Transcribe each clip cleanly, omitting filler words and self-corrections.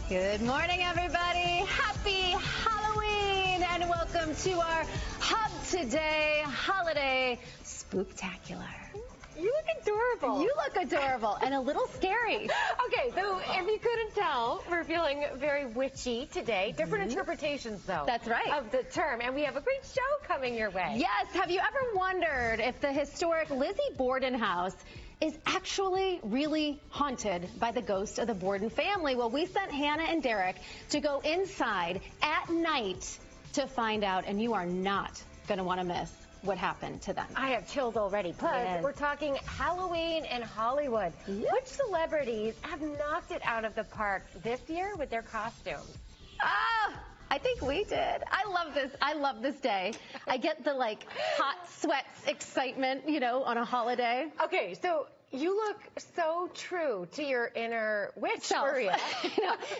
Good morning, everybody. Happy Halloween and welcome to our Hub Today holiday spooktacular. You look adorable. You look adorable and a little scary. Okay, so if you couldn't tell, we're feeling very witchy today. Different interpretations, though. That's right. Of the term. And we have a great show coming your way. Yes. Have you ever wondered if the historic Lizzie Borden house is actually really haunted by the ghost of the Borden family? Well, we sent Hannah and Derek to go inside at night to find out, and you are not going to want to miss what happened to them. I have chills already. Plus, we're talking Halloween in Hollywood. Yep. Which celebrities have knocked it out of the park this year with their costumes? I think we did. I love this. I love this day. I get the hot sweats excitement, on a holiday. Okay, so you look so true to your inner witch, Maria.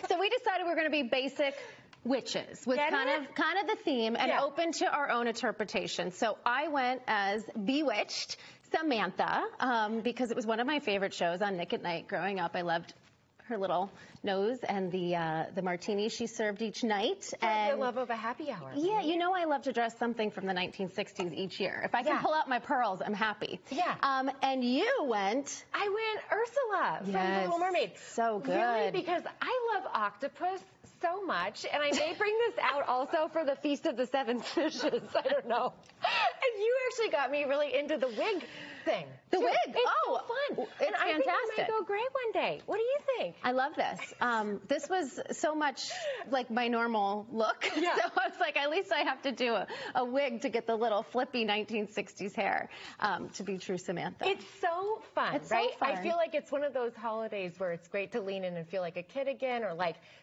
So we decided we're going to be basic witches with kind of the theme and open to our own interpretation. So I went as Bewitched Samantha because it was one of my favorite shows on Nick at Night growing up. I loved her little nose and the martini she served each night. And the love of a happy hour. Yeah, I love to dress something from the 1960s each year. If I can pull out my pearls, I'm happy. Yeah. And you went... I went Ursula from The Little Mermaid. So good. Really, because I love octopus so much, and I may bring this out also for the Feast of the Seven Fishes. I don't know. And you actually got me really into the wig thing. The wig? It's so fun. It's and I fantastic. think it might go great one day. What do you think? I love this. This was so much like my normal look. Yeah. So I was like, at least I have to do a wig to get the little flippy 1960s hair to be true Samantha. It's so fun, it's right? So fun. I feel like it's one of those holidays where it's great to lean in and feel like a kid again, or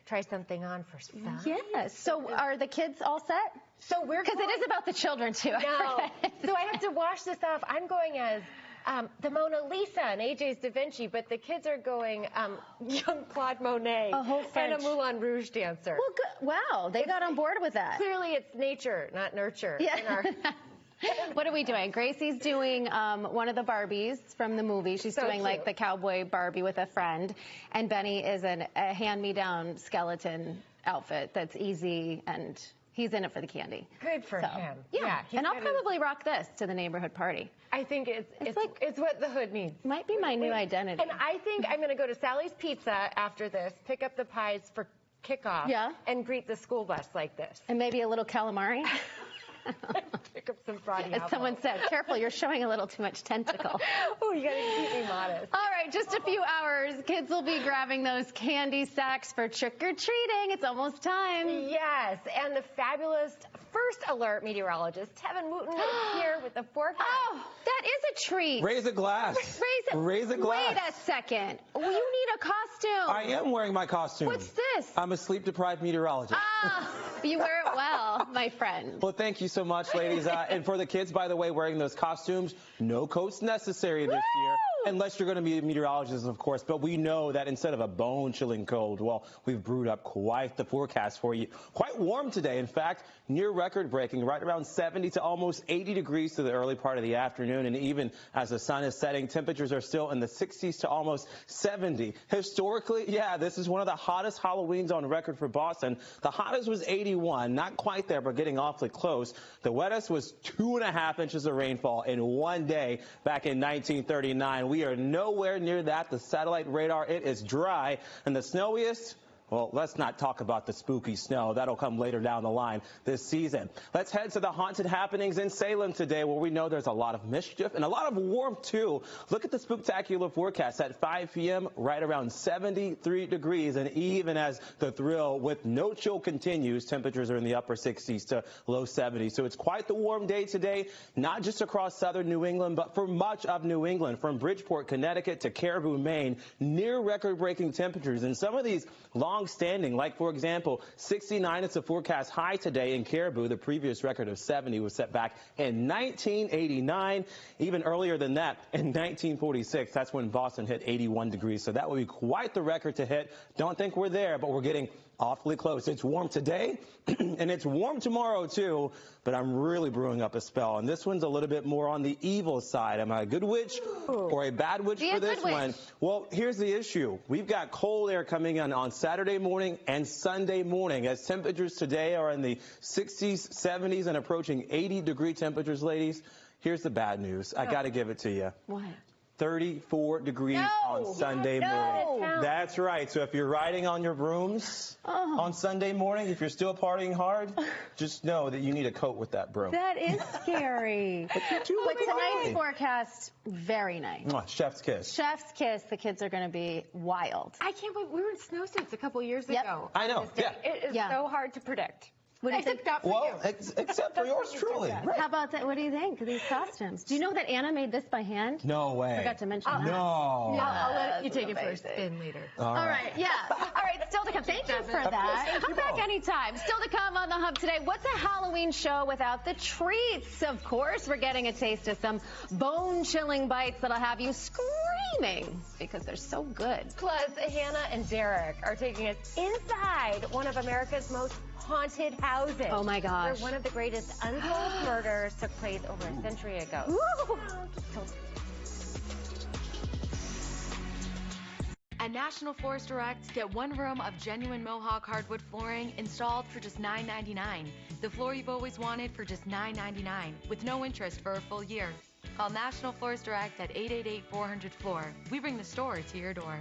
try something on for fun. Yes. So are the kids all set? So we're because it is about the children too. No. So I have to wash this off. I'm going as the Mona Lisa and AJ's Da Vinci, but the kids are going young Claude Monet and a Moulin Rouge dancer. Well, good. Wow, they got on board with that. Clearly, it's nature, not nurture. Yeah. What are we doing? Gracie's doing one of the Barbies from the movie. She's doing cute. the cowboy Barbie with a friend. And Benny is a hand-me-down skeleton outfit that's easy, and he's in it for the candy. Good for him. Yeah. And I'll probably rock this to the neighborhood party. I think it's what the hood needs. Might be my new identity. And I think I'm going to go to Sally's Pizza after this, pick up the pies for kickoff, and greet the school bus like this. And maybe a little calamari. Pick up some frothy As someone said, careful, you're showing a little too much tentacle. Oh, you got to keep me modest. All right, just a few hours. Kids will be grabbing those candy sacks for trick-or-treating. It's almost time. Yes, and the fabulous first alert meteorologist, Tevin Wooten, is here with the forecast. Oh, that is a treat. Raise a glass. Raise a glass. Wait a second. You need a costume. I am wearing my costume. What's this? I'm a sleep-deprived meteorologist. You wear it well, my friend. Well, thank you so much, ladies. And for the kids, by the way, wearing those costumes, no coats necessary this year. Unless you're going to be a meteorologist, of course. But we know that instead of a bone-chilling cold, well, we've brewed up quite the forecast for you. Quite warm today. In fact, near record-breaking, right around 70 to almost 80 degrees to the early part of the afternoon. And even as the sun is setting, temperatures are still in the 60s to almost 70. Historically, this is one of the hottest Halloweens on record for Boston. The hottest was 81. Not quite there, but getting awfully close. The wettest was 2.5 inches of rainfall in one day back in 1939. We are nowhere near that. The satellite radar, it is dry. And the snowiest, well, let's not talk about the spooky snow. That'll come later down the line this season. Let's head to the haunted happenings in Salem today, where we know there's a lot of mischief and a lot of warmth, too. Look at the spooktacular forecast at 5 p.m., right around 73 degrees. And even as the thrill with no chill continues, temperatures are in the upper 60s to low 70s. So it's quite the warm day today, not just across southern New England, but for much of New England, from Bridgeport, Connecticut to Caribou, Maine, near record-breaking temperatures. And some of these long-standing, like, for example, 69 is the forecast high today in Caribou. The previous record of 70 was set back in 1989. Even earlier than that, in 1946, that's when Boston hit 81 degrees. So that would be quite the record to hit. Don't think we're there, but we're getting Awfully close. It's warm today, and it's warm tomorrow, too, but I'm really brewing up a spell. And this one's a little bit more on the evil side. Am I a good witch or a bad witch for this one? Well, here's the issue. We've got cold air coming in on Saturday morning and Sunday morning, as temperatures today are in the 60s, 70s, and approaching 80-degree temperatures, ladies. Here's the bad news. I got to give it to you. What? 34 degrees on Sunday morning. That's right. So if you're riding on your brooms on Sunday morning, if you're still partying hard, just know that you need a coat with that broom. That is scary. But tonight's forecast, very nice. Chef's kiss. Chef's kiss. The kids are going to be wild. I can't believe we were in snowsuits a couple years ago. I know. Yeah. It is so hard to predict. What do you think? Except for yours truly. Right. How about that? What do you think of these costumes? Do you know that Anna made this by hand? No way. I forgot to mention that. No. I'll let you take it for a spin later. All right. Yeah. All right. Still to come. Thank you for that. Come back anytime. Still to come on The Hub today. What's a Halloween show without the treats? Of course, we're getting a taste of some bone-chilling bites that'll have you screaming because they're so good. Plus, Hannah and Derek are taking us inside one of America's most haunted houses. Oh my gosh. Where one of the greatest unsolved murders took place over a century ago. Ooh. At National Forest Direct, get 1 room of genuine Mohawk hardwood flooring installed for just $9.99. The floor you've always wanted for just $9.99, with no interest for a full year. Call National Forest Direct at 888-400-FLOOR. We bring the store to your door.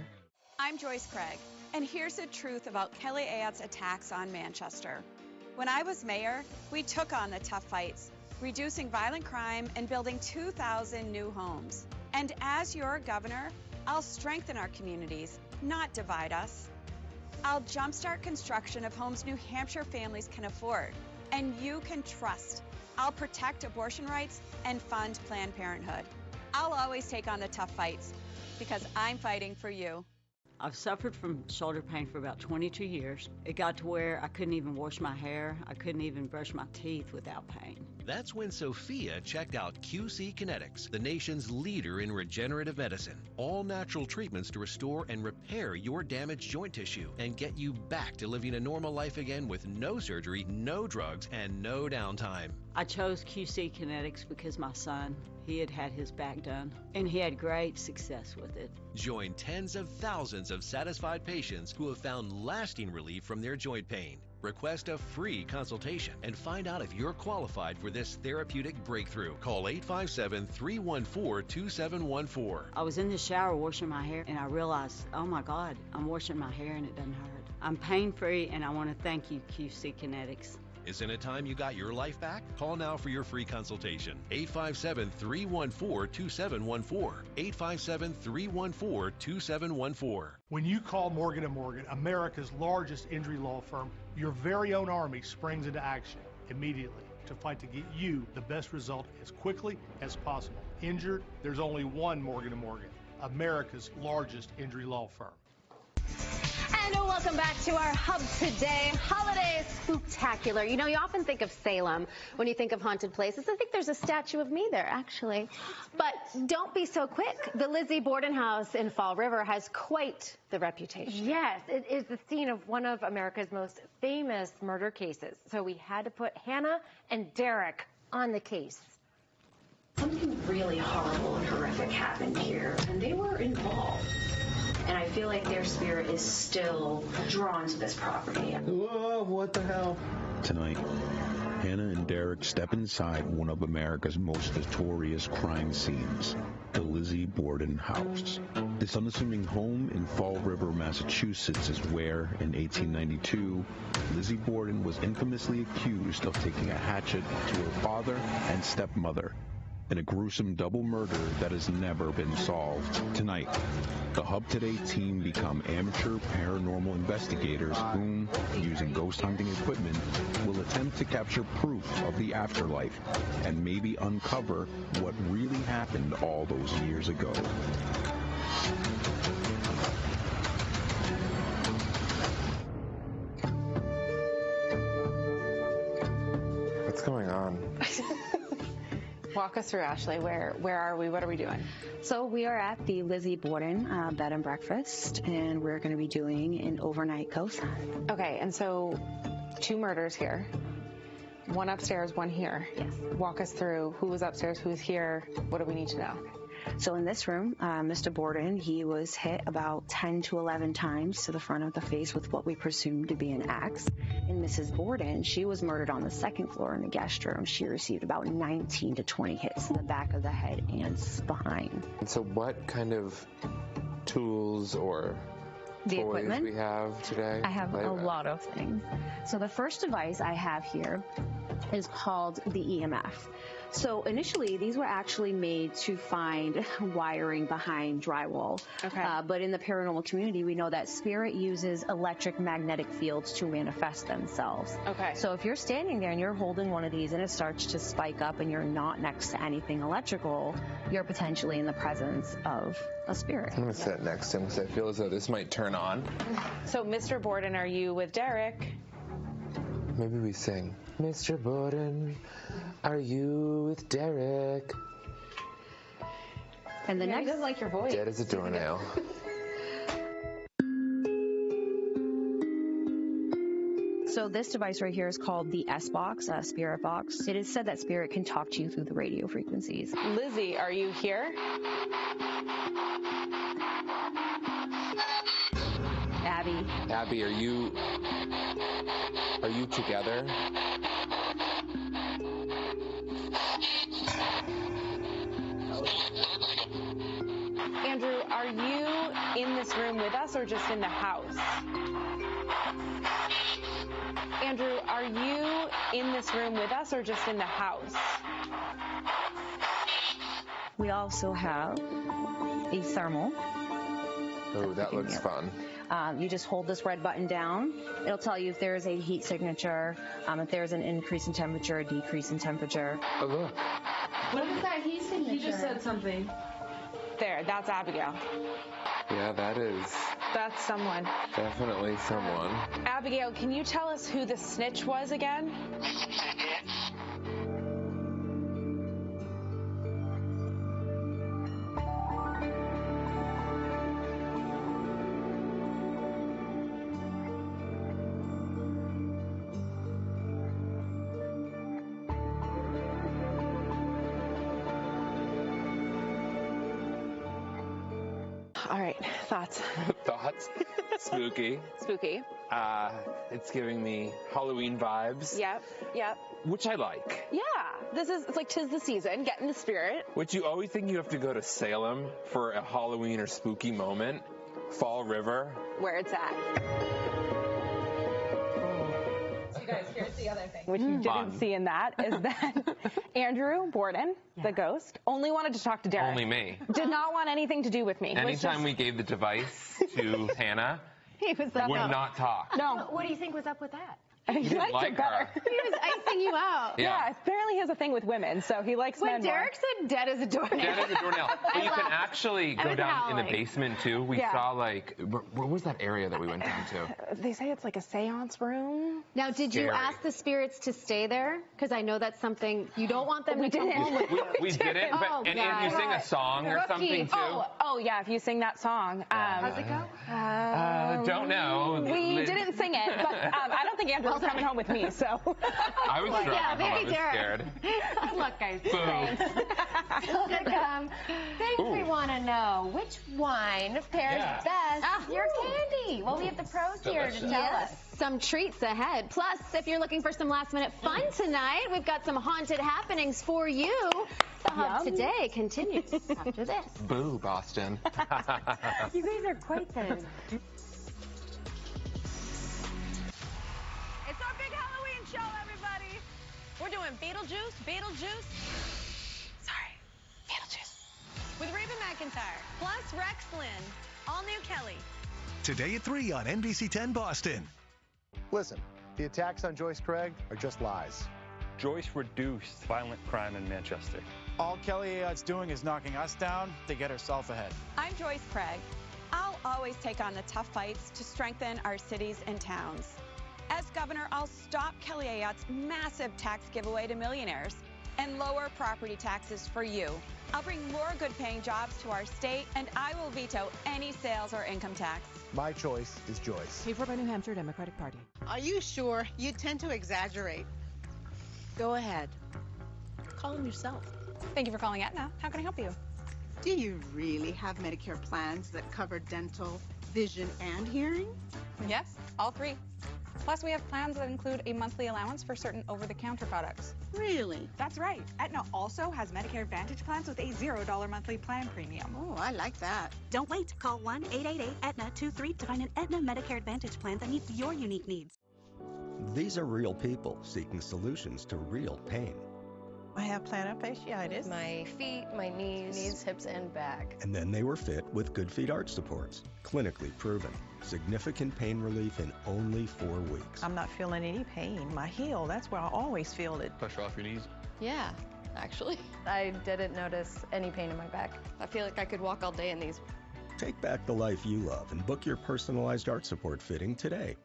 I'm Joyce Craig, and here's the truth about Kelly Ayott's attacks on Manchester. When I was mayor, we took on the tough fights, reducing violent crime and building 2,000 new homes. And as your governor, I'll strengthen our communities, not divide us. I'll jumpstart construction of homes New Hampshire families can afford, and you can trust. I'll protect abortion rights and fund Planned Parenthood. I'll always take on the tough fights because I'm fighting for you. I've suffered from shoulder pain for about 22 years. It got to where I couldn't even wash my hair. I couldn't even brush my teeth without pain. That's when Sophia checked out QC Kinetics, the nation's leader in regenerative medicine. All natural treatments to restore and repair your damaged joint tissue and get you back to living a normal life again with no surgery, no drugs, and no downtime. I chose QC Kinetics because my son, he had had his back done, and he had great success with it. Join tens of thousands of satisfied patients who have found lasting relief from their joint pain. Request a free consultation and find out if you're qualified for this therapeutic breakthrough. Call 857-314-2714. I was in the shower washing my hair, and I realized, oh my God, I'm washing my hair and it doesn't hurt. I'm pain-free, and I want to thank you, QC Kinetics. Isn't it time you got your life back? Call now for your free consultation. 857-314-2714. 857-314-2714. When you call Morgan & Morgan, America's largest injury law firm, your very own army springs into action immediately to fight to get you the best result as quickly as possible. Injured? There's only one Morgan & Morgan, America's largest injury law firm. And welcome back to our Hub Today Holiday Spooktacular. You know, you often think of Salem when you think of haunted places. I think there's a statue of me there, actually. But don't be so quick. The Lizzie Borden House in Fall River has quite the reputation. Yes, it is the scene of one of America's most famous murder cases. So we had to put Hannah and Derek on the case. Something really horrible and horrific happened here, and they were involved. And I feel like their spirit is still drawn to this property. Whoa, what the hell? Tonight, Hannah and Derek step inside one of America's most notorious crime scenes, the Lizzie Borden House. This unassuming home in Fall River, Massachusetts is where, in 1892, Lizzie Borden was infamously accused of taking a hatchet to her father and stepmother in a gruesome double murder that has never been solved. Tonight, the Hub Today team become amateur paranormal investigators whom, using ghost hunting equipment, will attempt to capture proof of the afterlife and maybe uncover what really happened all those years ago. What's going on? Walk us through, Ashley. Where are we? What are we doing? So we are at the Lizzie Borden Bed and Breakfast, and we're going to be doing an overnight ghost hunt. Okay, and so 2 murders here. 1 upstairs, 1 here. Yes. Walk us through who was upstairs, who's here. What do we need to know? So in this room, Mr. Borden, he was hit about 10 to 11 times to the front of the face with what we presume to be an axe. And Mrs. Borden, she was murdered on the 2nd floor in the guest room. She received about 19 to 20 hits to the back of the head and spine. And so what kind of tools or the toys equipment we have today? I have a lot of things. So the first device I have here is called the EMF. So initially, these were actually made to find wiring behind drywall. Okay. But in the paranormal community, we know that spirit uses electric magnetic fields to manifest themselves. Okay. So if you're standing there and you're holding one of these and it starts to spike up and you're not next to anything electrical, you're potentially in the presence of a spirit. I'm going to sit next to him because I feel as though this might turn on. So, Mr. Borden, are you with Derek? Maybe we sing, Mr. Borden, are you with Derek? And the He next doesn't like your voice. Dead as a doornail. So this device right here is called the S-Box, Spirit Box. It is said that spirit can talk to you through the radio frequencies. Lizzie, are you here? Abby, are you together? Andrew, are you in this room with us or just in the house? Andrew, are you in this room with us or just in the house? We also have a thermal. Oh, that looks fun. You just hold this red button down. It'll tell you if there is a heat signature, if there's an increase in temperature, a decrease in temperature. Oh, look. What is that heat signature? He just said something. There, that's Abigail. Yeah, that is That's someone. definitely someone. Abigail, can you tell us who the snitch was again? All right, thoughts. Thoughts? Spooky. Spooky. It's giving me Halloween vibes. Yep. Which I like. Yeah, it's like 'tis the season, get in the spirit. Which you always think you have to go to Salem for a Halloween or spooky moment. Fall River. Where it's at. You guys, here's the other thing. Which you didn't see in that is that Andrew Borden, the ghost, only wanted to talk to Derek. Only me. Did not want anything to do with me. Anytime we gave the device to Hannah, He was would not talk. No. What do you think was up with that? I think he liked like it better. her. He was icing you out. Yeah, apparently he has a thing with women, so he likes men When Derek said dead as a doornail. Dead as a doornail. But you can actually I go was down in the howling. basement too. We saw like, where was that area that we went down to? more. They say it's like a seance room. Now, did you Scary. ask the spirits to stay there? Because I know that's something you don't want them to come home with you. We didn't, but Oh, and if you sing a song or Rookie. something too. Oh yeah, if you sing that song. How's it go? Don't know. We didn't sing it, but I don't think Andrew was coming home with me, so. I was drunk. Yeah, I maybe was Derek. scared. Look, guys. Boom. Still gonna come. Things we want to know. Which wine pairs best with your candy? Well, we have the pros here to tell us. Some treats ahead. Plus, if you're looking for some last-minute fun tonight, we've got some haunted happenings for you. The Hub Today continues after this. Boo, Boston. You guys are quite the... It's our big Halloween show, everybody. We're doing Beetlejuice. Sorry, Beetlejuice. With Reba McEntire, plus Rex Lynn, all new Kelly. Today at 3 on NBC 10 Boston. Listen, the attacks on Joyce Craig are just lies. Joyce reduced violent crime in Manchester. All Kelly Ayotte's doing is knocking us down to get herself ahead. I'm Joyce Craig. I'll always take on the tough fights to strengthen our cities and towns. As governor, I'll stop Kelly Ayotte's massive tax giveaway to millionaires. and lower property taxes for you. I'll bring more good-paying jobs to our state, and I will veto any sales or income tax. My choice is Joyce. Paid for by New Hampshire Democratic Party. Are you sure? You tend to exaggerate. Go ahead. Call him yourself. Thank you for calling Aetna. How can I help you? Do you really have Medicare plans that cover dental, vision, and hearing? Yes, all three. Plus, we have plans that include a monthly allowance for certain over-the-counter products. Really? That's right. Aetna also has Medicare Advantage plans with a $0 monthly plan premium. Oh, I like that. Don't wait. Call 1-888-AETNA-23 to find an Aetna Medicare Advantage plan that meets your unique needs. These are real people seeking solutions to real pain. I have plantar fasciitis. My feet, my knees, hips, and back. And then they were fit with Good Feet arch supports. Clinically proven. Significant pain relief in only 4 weeks. I'm not feeling any pain. My heel, that's where I always feel it. Pressure off your knees? Yeah, actually. I didn't notice any pain in my back. I feel like I could walk all day in these. Take back the life you love and book your personalized arch support fitting today.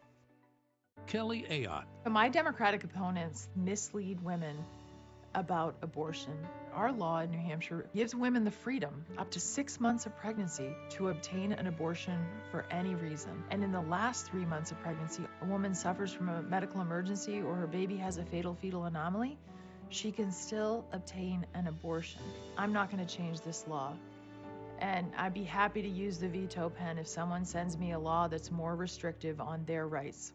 Kelly Ayotte. My Democratic opponents mislead women about abortion. Our law in New Hampshire gives women the freedom up to 6 months of pregnancy to obtain an abortion for any reason. And in the last 3 months of pregnancy, a woman suffers from a medical emergency or her baby has a fatal fetal anomaly, she can still obtain an abortion. I'm not going to change this law. And I'd be happy to use the veto pen if someone sends me a law that's more restrictive on their rights.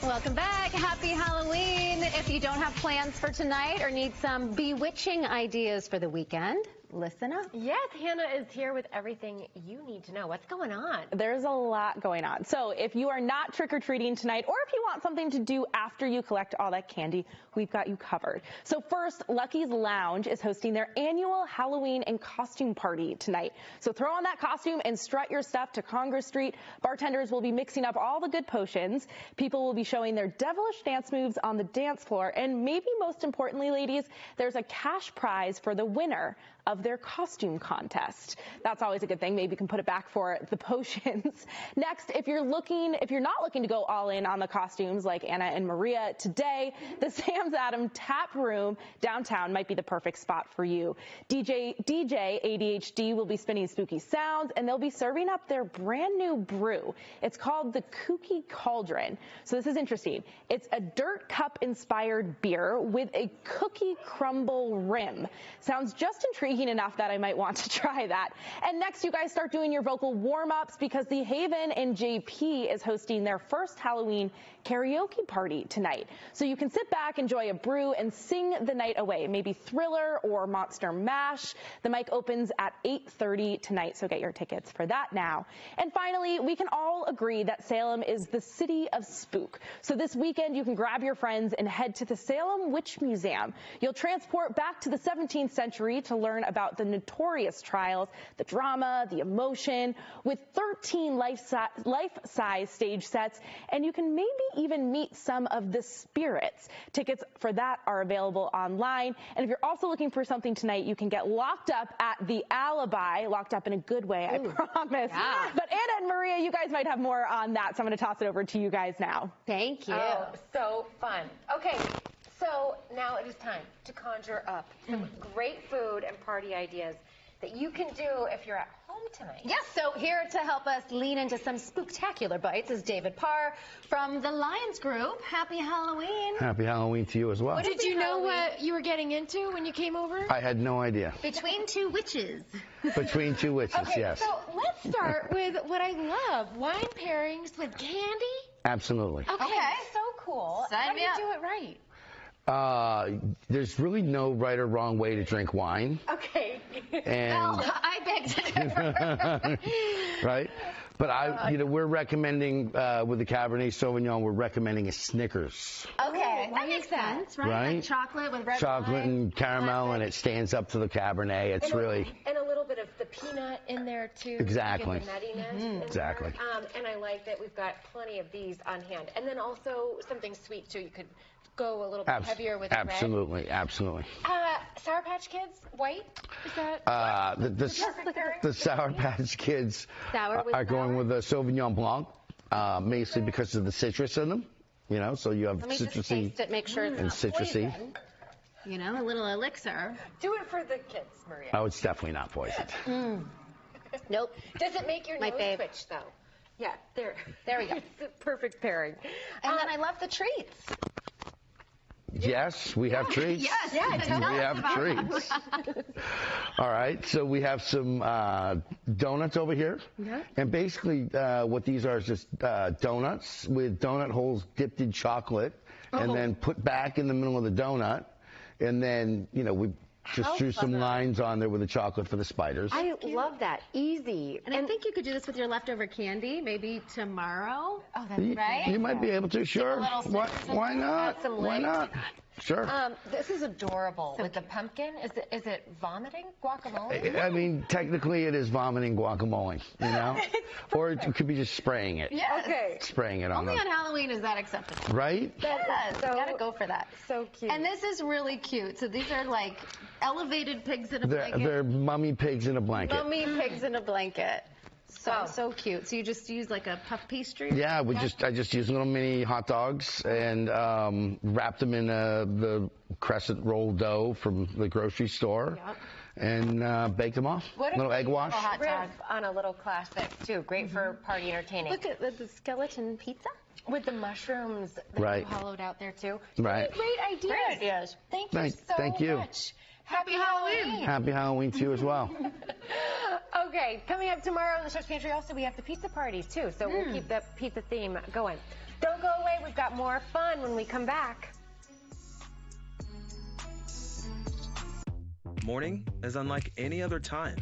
Welcome back. Happy Halloween. If you don't have plans for tonight or need some bewitching ideas for the weekend, listen up. Yes, Hannah is here with everything you need to know. What's going on? There's a lot going on. So if you are not trick-or-treating tonight, or if you want something to do after you collect all that candy, we've got you covered. So first, Lucky's Lounge is hosting their annual Halloween and costume party tonight. So throw on that costume and strut your stuff to Congress Street. Bartenders will be mixing up all the good potions. People will be showing their devilish dance moves on the dance floor. And maybe most importantly, ladies, there's a cash prize for the winner of their costume contest. That's always a good thing. Maybe you can put it back for the potions. Next, if you're not looking to go all in on the costumes like Anna and Maria today, the Sam's Adam Tap Room downtown might be the perfect spot for you. DJ ADHD will be spinning spooky sounds, and they'll be serving up their brand new brew. It's called the Kooky Cauldron. So this is interesting. It's a dirt cup inspired beer with a cookie crumble rim. Sounds just intriguing enough that I might want to try that. And next, you guys start doing your vocal warm-ups because the Haven in JP is hosting their first Halloween karaoke party tonight. So you can sit back, enjoy a brew, and sing the night away. Maybe Thriller or Monster Mash. The mic opens at 8:30 tonight, so get your tickets for that now. And finally, we can all agree that Salem is the city of spook. So this weekend, you can grab your friends and head to the Salem Witch Museum. You'll transport back to the 17th century to learn about the notorious trials, the drama, the emotion, with 13 life-size stage sets, and you can maybe even meet some of the spirits. Tickets for that are available online. And if you're also looking for something tonight, you can get locked up at the Alibi, locked up in a good way, I promise. Yeah. But Anna and Maria, you guys might have more on that, so I'm going to toss it over to you guys now. Thank you. Oh, so fun. Okay. So now it is time to conjure up some great food and party ideas that you can do if you're at home tonight. Yes, so here to help us lean into some spooktacular bites is David Parr from the Lions Group. Happy Halloween. Happy Halloween to you as well. Did you know what you were getting into when you came over? I had no idea. Between two witches. Between two witches, okay, yes. So let's start with what I love, wine pairings with candy. Absolutely. Okay. So cool. How do you do it right? There's really no right or wrong way to drink wine. Okay. And well, I beg to differ. Right? But we're recommending with the Cabernet Sauvignon, we're recommending a Snickers. Okay, that makes sense, right? Like chocolate with red chocolate wine. and caramel, and it stands up to the Cabernet. It's really and a little bit of the peanut in there too. Exactly. To get the nuttiness in Exactly. there. And I like that we've got plenty of these on hand. And then also something sweet too. You could go a little bit heavier with absolutely, bread. Absolutely. Sour Patch Kids, white? Is that the Sour Patch Kids are going with the Sauvignon Blanc, mostly because of the citrus in them. You know, so you have Let me just citrusy taste it, make sure it's and not citrusy. poison. You know, a little elixir. Do it for the kids, Maria. Oh, it's definitely not poisoned. Nope. Does it make your My nose fave. twitch, though? Yeah, there we go. It's the perfect pairing. And then I love the treats. Yes, we have treats. Yes, we have treats. All right, so we have some donuts over here. Yeah. And basically what these are is just donuts with donut holes dipped in chocolate and then put back in the middle of the donut. And then, you know, we just drew some lines on there with the chocolate for the spiders. I love that. Easy. And I think you could do this with your leftover candy, maybe tomorrow. Oh, that's right. You might be able to, sure. Why not? Why not? Sure. This is adorable with the pumpkin. Is it vomiting guacamole? I mean, technically it is vomiting guacamole, you know? Or it could be just spraying it. Yes. Okay. Spraying it on Only on Halloween is that acceptable. Right? Yes, so, gotta go for that. So cute. And this is really cute. So these are like elevated pigs in a blanket. They're mummy pigs in a blanket. Mummy pigs in a blanket. So cute. So you just use like a puff pastry? Yeah, I just used little mini hot dogs and wrapped them in the crescent roll dough from the grocery store and baked them off. Little egg wash. Hot dog on a little classic too. Great for party entertaining. Look at the skeleton pizza. With the mushrooms that you hollowed out there too. Right. Great ideas. Great ideas. Thank you Thank you. much. Happy Halloween. Happy Halloween to you as well. Okay, coming up tomorrow in the Chef's Pantry also we have the pizza parties too, so we'll keep the pizza theme going. Don't go away, we've got more fun when we come back. Morning is unlike any other time.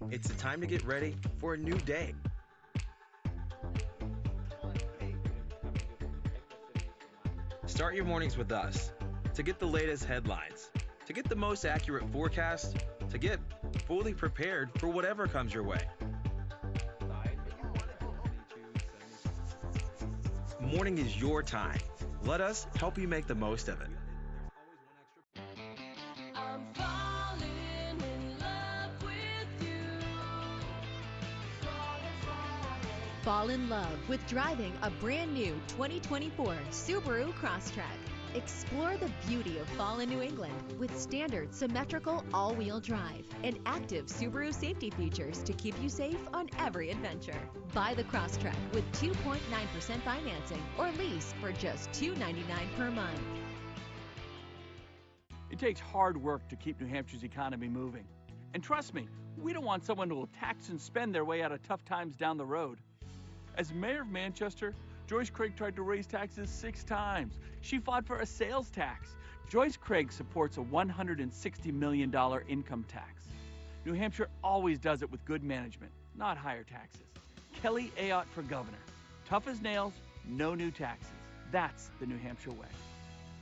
It's the time to get ready for a new day. Start your mornings with us to get the latest headlines, to get the most accurate forecast, to get fully prepared for whatever comes your way. Morning is your time. Let us help you make the most of it. Fall in love with driving a brand new 2024 Subaru Crosstrek. Explore the beauty of fall in New England with standard symmetrical all-wheel drive and active Subaru safety features to keep you safe on every adventure. Buy the Crosstrek with 2.9% financing or lease for just $299 per month. It takes hard work to keep New Hampshire's economy moving. And trust me, we don't want someone who will tax and spend their way out of tough times down the road. As mayor of Manchester, Joyce Craig tried to raise taxes 6 times. She fought for a sales tax. Joyce Craig supports a $160 million income tax. New Hampshire always does it with good management, not higher taxes. Kelly Ayotte for governor. Tough as nails, no new taxes. That's the New Hampshire way.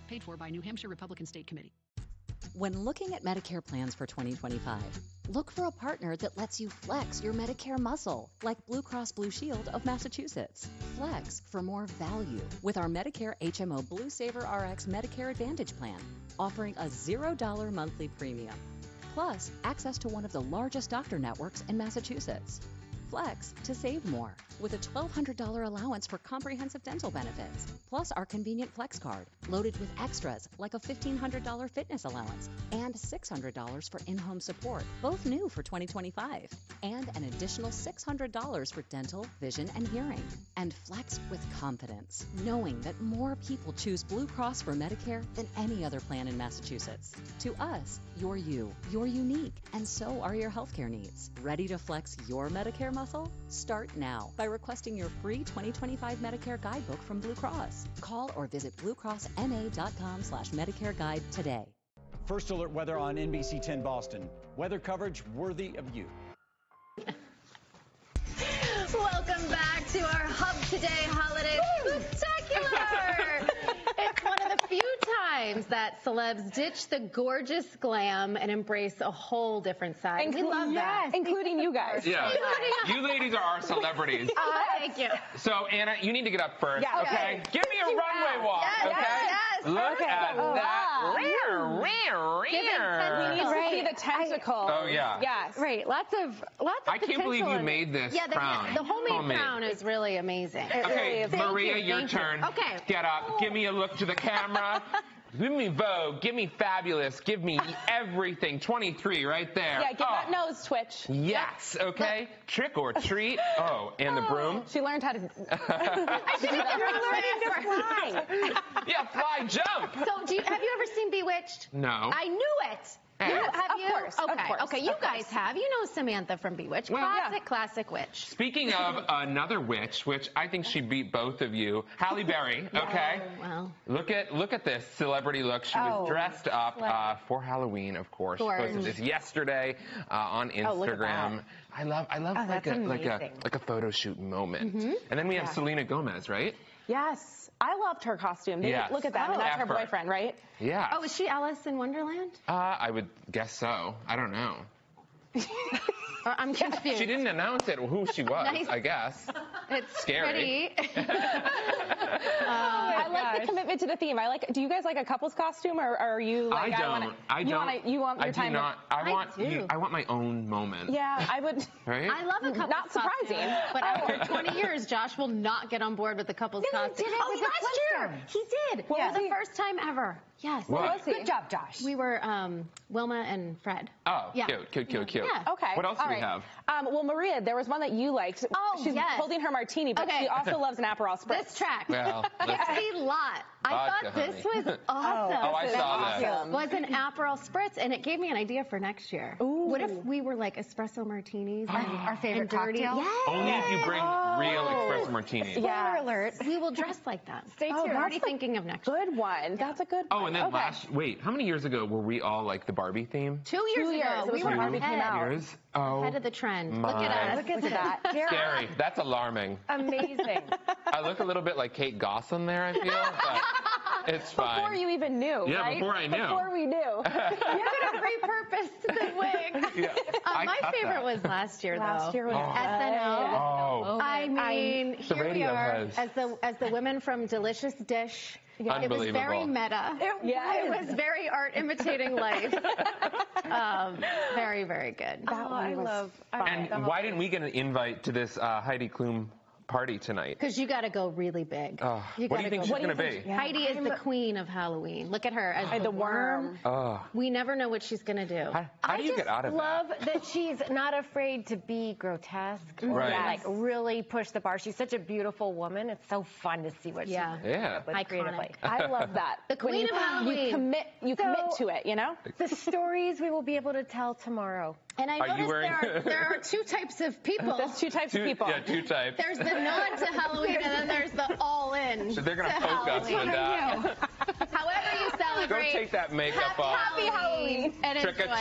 Paid for by New Hampshire Republican State Committee. When looking at Medicare plans for 2025, look for a partner that lets you flex your Medicare muscle, like Blue Cross Blue Shield of Massachusetts. Flex for more value with our Medicare HMO Blue Saver RX Medicare Advantage plan, offering a $0 monthly premium, plus access to one of the largest doctor networks in Massachusetts. Flex to save more with a $1,200 allowance for comprehensive dental benefits, plus our convenient Flex card loaded with extras like a $1,500 fitness allowance and $600 for in-home support, both new for 2025, and an additional $600 for dental, vision, and hearing. And flex with confidence, knowing that more people choose Blue Cross for Medicare than any other plan in Massachusetts. To us, you're you, you're unique, and so are your healthcare needs. Ready to flex your Medicare muscle? Start now by requesting your free 2025 Medicare guidebook from Blue Cross. Call or visit bluecrossma.com/Medicare guide today. First alert weather on NBC 10 Boston. Weather coverage worthy of you. Welcome back to our Hub Today Holiday Spectacular. It's one of the few times that that celebs ditch the gorgeous glam and embrace a whole different side. We love that. Including you guys. Yeah. You ladies are our celebrities. Thank you. So, Anna, you need to get up first, Yeah, okay? Give me a runway walk, okay? Yes. Look at that. We need to see the tentacle. Oh, yeah. Yes. Right. Lots of I can't believe you made this Yeah, crown. the homemade crown is really amazing. Okay, Thank Maria, you, your thank you. turn. Okay. Get up. Give me a look to the camera. Give me Vogue. Give me Fabulous. Give me everything. 23 right there. Yeah, get that nose twitch. Yes, okay. Trick or treat. Oh, and the broom. She learned how to. Yeah, fly, jump. So, have you ever seen Bewitched? No. I knew it. Yes. Have you? Of course. Okay, you guys have. You know Samantha from Bewitched. Well, Classic witch. Speaking of another witch, which I think she beat both of you, Halle Berry, okay? Well. Look at this celebrity look. She was dressed up for Halloween, of course. She posted this yesterday on Instagram. I love like a photo shoot moment. And then we have Selena Gomez, right? Yes. I loved her costume. Yes. Look at that. And that's her Effort. boyfriend, right? Yeah. Oh, is she Alice in Wonderland? I would guess so. I don't know. I'm confused. She didn't announce it who she was, Nice. I guess. It's Scary. pretty. I like the commitment to the theme. Do you guys like a couple's costume, or are you like? I don't. You want your time? Do not. I want my own moment. Yeah, I would. Right? I love a couple's Not surprising. costume, but after 20 years, Josh will not get on board with the couple's costume. Last year he did. For the first time ever. Yes. What? Good job, Josh. We were Wilma and Fred. Oh, Yeah. cute. Yeah. Okay. What else do we right. have? Well, Maria, there was one that you liked. Oh, She's yes. holding her martini, but Okay. she also loves an Aperol Spritz. This track. Well, listen. It's a lot. I Vodka, thought this honey. was awesome. Oh, I saw that. Awesome. Was an Aperol Spritz, and it gave me an idea for next year. Ooh. What if we were like espresso martinis? Our favorite dirty? cocktail? Yes. Only if you bring real espresso martinis. Spoiler alert. We will dress like that. Stay tuned. I'm already thinking of next year. Good one. That's a good one. Oh, and then okay. how many years ago were we all like the Barbie theme? 2 years ago. It was We when were Barbie came out. Years? Oh, ahead of the trend. my. Look at us. Look at that. Scary. That's alarming. Amazing. I look a little bit like Kate Gossam there, I feel, but it's fine. Before you even knew, Yeah, right? before I knew. Before we knew. You could have repurposed the wig. Yeah, I My cut favorite that. was last year, though. Last year was SNL. Oh. I mean, The here we radio are has- as the women from Delicious Dish. It was Unbelievable. very meta. It was very art imitating life. Very, very good. I love. And why didn't we get an invite to this Heidi Klum party tonight? Because you got to go really big. Oh, what do you think she's going to be? Heidi is the queen of Halloween. Look at her as the worm. Oh. We never know what she's going to do. How do you get out of I love that she's not afraid to be grotesque. Right. Like really push the bar. She's such a beautiful woman. It's so fun to see what she Yeah. does Iconic. creatively. I love that. The queen of Halloween. You commit to it, you know? The stories we will be able to tell tomorrow. And I Are you noticed wearing- there are two types of people. There's two types of people. Yeah, two types. There's the nod to Halloween, and then there's the all-in. So they're going to to poke us Halloween. with that. However you Go celebrate. take that makeup off. Happy Halloween and Trick or enjoy.